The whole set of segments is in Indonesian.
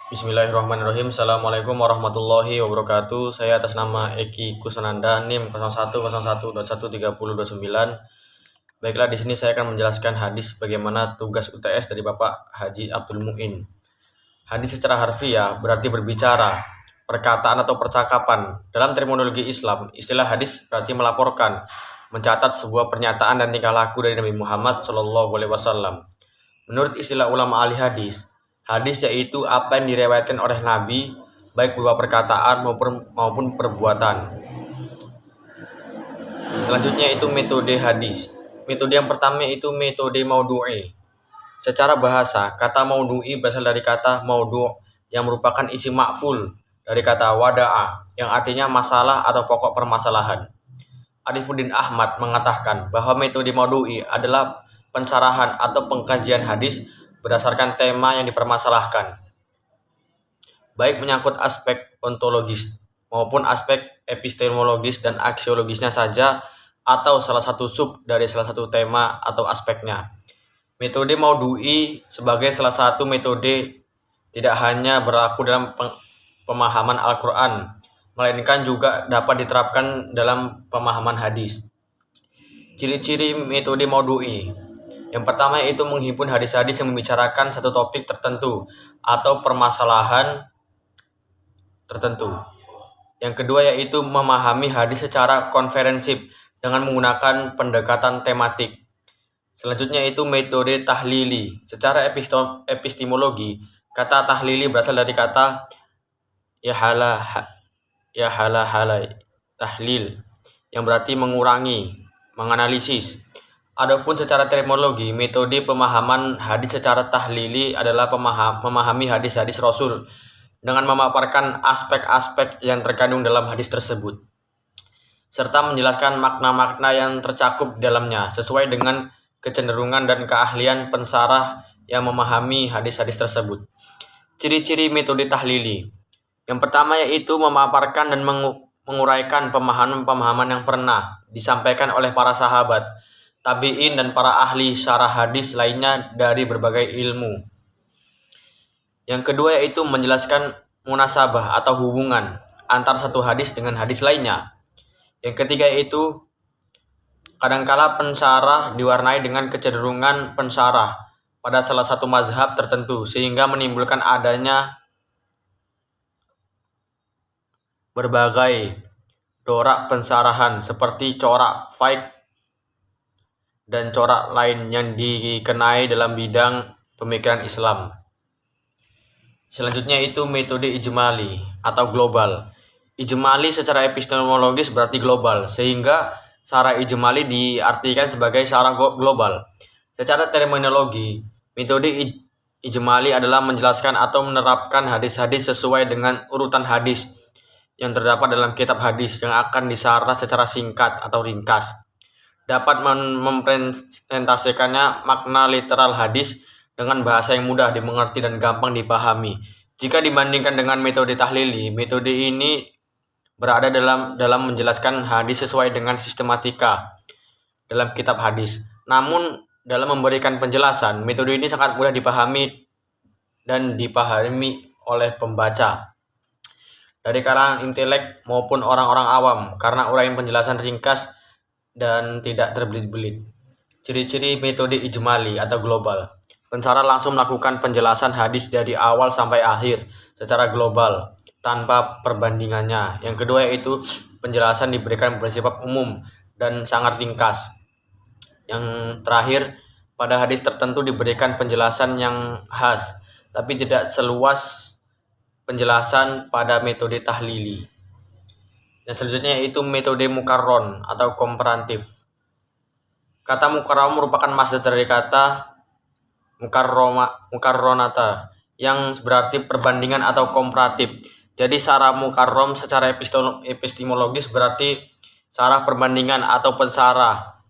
Bismillahirrahmanirrahim. Assalamualaikum warahmatullahi wabarakatuh. Saya atas nama Eki Kusananda, NIM 0101213029. Baiklah, di sini saya akan menjelaskan hadis bagaimana tugas UTS dari Bapak Haji Abdul Muin. Hadis secara harfiah berarti berbicara, perkataan atau percakapan. Dalam terminologi Islam, istilah hadis berarti melaporkan, mencatat sebuah pernyataan dan tingkah laku dari Nabi Muhammad SAW. Menurut istilah ulama ahli hadis, hadis yaitu apa yang diriwayatkan oleh Nabi, baik berupa perkataan maupun perbuatan. Selanjutnya itu metode hadis. Metode yang pertama itu metode maudhu'i. Secara bahasa, kata maudhu'i berasal dari kata maudhu' yang merupakan isim ma'ful dari kata wada'a yang artinya masalah atau pokok permasalahan. Arifuddin Ahmad mengatakan bahwa metode maudhu'i adalah pensarahan atau pengkajian hadis berdasarkan tema yang dipermasalahkan, baik menyangkut aspek ontologis maupun aspek epistemologis dan aksiologisnya saja, atau salah satu sub dari salah satu tema atau aspeknya. Metode maudhu'i sebagai salah satu metode tidak hanya berlaku dalam pemahaman Al-Quran, melainkan juga dapat diterapkan dalam pemahaman hadis. Ciri-ciri metode maudhu'i. Yang pertama yaitu menghimpun hadis-hadis yang membicarakan satu topik tertentu atau permasalahan tertentu. Yang kedua yaitu memahami hadis secara konferensif dengan menggunakan pendekatan tematik. Selanjutnya itu metode tahlili. Secara epistemologi, kata tahlili berasal dari kata yahala tahlil yang berarti mengurangi, menganalisis. Adapun secara terminologi, metode pemahaman hadis secara tahlili adalah memahami hadis-hadis Rasul dengan memaparkan aspek-aspek yang terkandung dalam hadis tersebut, serta menjelaskan makna-makna yang tercakup di dalamnya sesuai dengan kecenderungan dan keahlian pensarah yang memahami hadis-hadis tersebut. Ciri-ciri metode tahlili. Yang pertama yaitu memaparkan dan menguraikan pemahaman-pemahaman yang pernah disampaikan oleh para sahabat, tabi'in dan para ahli syarah hadis lainnya dari berbagai ilmu. Yang kedua yaitu menjelaskan munasabah atau hubungan antara satu hadis dengan hadis lainnya. Yang ketiga yaitu kadangkala pensyarah diwarnai dengan kecenderungan pensyarah pada salah satu mazhab tertentu sehingga menimbulkan adanya berbagai dorak pensyarahan seperti corak faik dan corak lain yang dikenai dalam bidang pemikiran Islam. Selanjutnya itu metode ijmali atau global. Ijmali secara epistemologis berarti global, sehingga syarah ijmali diartikan sebagai syarah global. Secara terminologi, metode ijmali adalah menjelaskan atau menerapkan hadis-hadis sesuai dengan urutan hadis yang terdapat dalam kitab hadis yang akan disarah secara singkat atau ringkas. Dapat mempresentasikannya makna literal hadis dengan bahasa yang mudah dimengerti dan gampang dipahami. Jika dibandingkan dengan metode tahlili, metode ini berada dalam menjelaskan hadis sesuai dengan sistematika dalam kitab hadis. Namun dalam memberikan penjelasan, metode ini sangat mudah dipahami dan dipahami oleh pembaca dari kalangan intelek maupun orang-orang awam karena uraian penjelasan ringkas dan tidak terbelit-belit. Ciri-ciri metode ijmali atau global. Pensyarah langsung melakukan penjelasan hadis dari awal sampai akhir secara global tanpa perbandingannya. Yang kedua yaitu penjelasan diberikan bersifat umum dan sangat ringkas. Yang terakhir, pada hadis tertentu diberikan penjelasan yang khas, tapi tidak seluas penjelasan pada metode tahlili. Dan selanjutnya yaitu metode mukarron atau komparatif. Kata mukarron merupakan masdar dari kata mukarronata yang berarti perbandingan atau komparatif. Jadi syarah mukarrom secara epistemologis berarti syarah perbandingan atau pensarah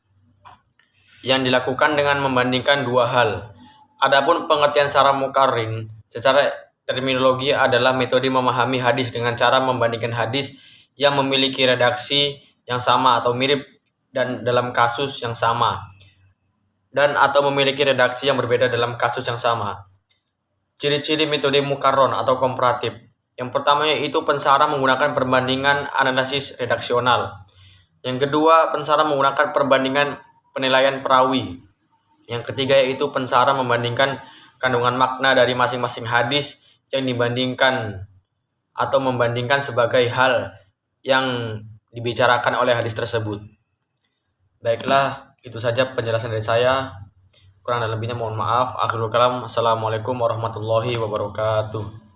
yang dilakukan dengan membandingkan dua hal. Adapun pengertian syarah mukarrin secara terminologi adalah metode memahami hadis dengan cara membandingkan hadis yang memiliki redaksi yang sama atau mirip dan dalam kasus yang sama, dan atau memiliki redaksi yang berbeda dalam kasus yang sama. Ciri-ciri metode mukarron atau komparatif. Yang pertama yaitu pensara menggunakan perbandingan analisis redaksional. Yang kedua, pensara menggunakan perbandingan penilaian perawi. Yang ketiga yaitu pensara membandingkan kandungan makna dari masing-masing hadis yang dibandingkan atau membandingkan sebagai hal yang dibicarakan oleh hadis tersebut. Baiklah, itu saja penjelasan dari saya. Kurang dan lebihnya mohon maaf. Akhirul kalam. Assalamualaikum warahmatullahi wabarakatuh.